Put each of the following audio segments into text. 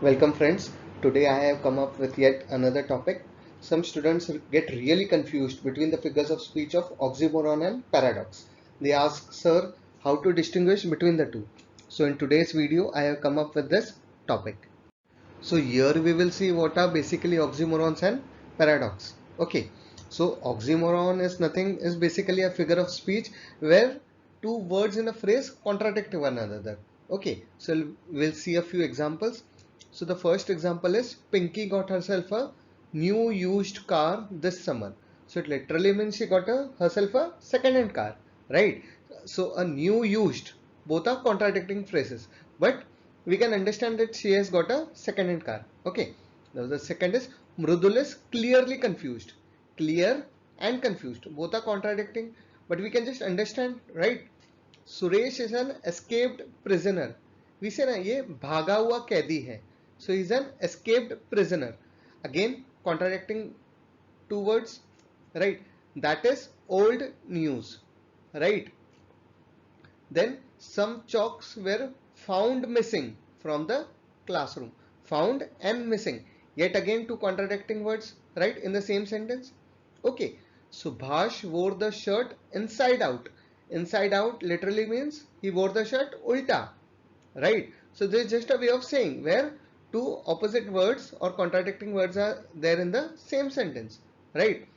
Welcome friends. Today I have come up with yet another topic. Some students get really confused between the figures of speech of oxymoron and paradox. They ask, sir, how to distinguish between the two. So in today's video I have come up with this topic. So here we will see what are basically oxymorons and paradox. Okay. So oxymoron is basically a figure of speech where two words in a phrase contradict one another. Okay. So we'll see a few examples. So the first example is Pinky got herself a new used car this summer. So it literally means she got herself a second-hand car, right? So a new used, both are contradicting phrases, but we can understand that she has got a second-hand car. Okay. Now the second is Mrudul is clearly confused. Clear and confused, both are contradicting, but we can just understand, right? Suresh is an escaped prisoner वी से ना ये भागा हुआ कैदी है so is an escaped prisoner again contradicting two words right that is old news right then some chalks were found missing from the classroom. Found and missing. Yet again two contradicting words, right, in the same sentence. Okay. Subhash wore the shirt inside out. Inside out literally means he wore the shirt ulta. Right. So this is just a way of saying where two opposite words or contradicting words are there in the same sentence. Right.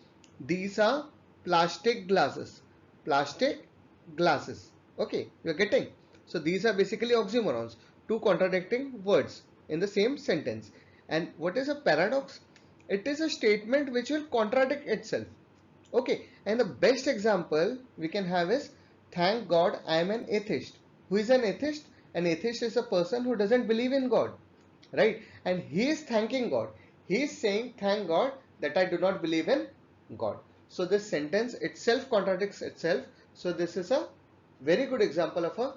These are plastic glasses. Plastic glasses. Okay, you're getting. So these are basically oxymorons, two contradicting words in the same sentence. And what is a paradox? It is a statement which will contradict itself. Okay, and the best example we can have is, thank God I am an atheist. Who is an atheist? An atheist is a person who doesn't believe in God, right? And he is thanking God. He is saying, thank God that I do not believe in God. So this sentence itself contradicts itself. So this is a very good example of a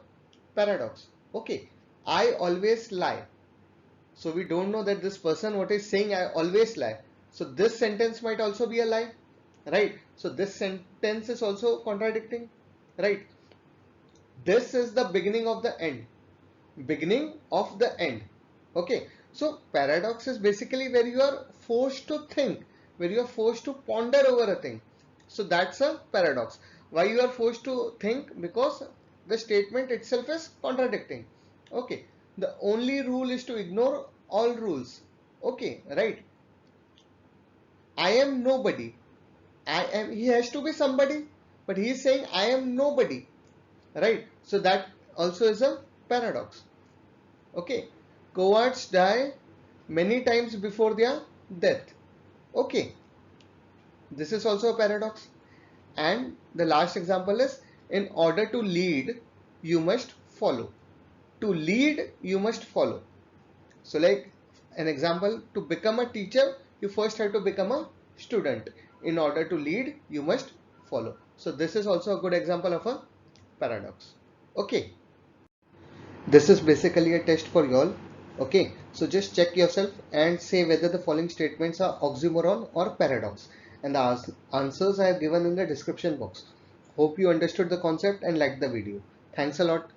paradox. Okay, I always lie. So we don't know that this person what is saying I always lie. So this sentence might also be a lie, right? So this sentence is also contradicting, right? This is the beginning of the end. Beginning of the end. Okay, so paradox is basically where you are forced to think, where you are forced to ponder over a thing. So that's a paradox. Why you are forced to think? Because the statement itself is contradicting. Okay, the only rule is to ignore all rules. Okay, right? I am nobody. He has to be somebody, but he is saying I am nobody, right? So that also is a paradox. Okay, cowards die many times before their death. Okay, this is also a paradox. And the last example is, in order to lead you must follow. To lead you must follow. So like an example, to become a teacher you first have to become a student. In order to lead you must follow. So this is also a good example of a paradox. Okay, this is basically a test for y'all. Okay, so just check yourself and say whether the following statements are oxymoron or paradox, and the answers I have given in the description box. Hope you understood the concept and liked the video. Thanks a lot.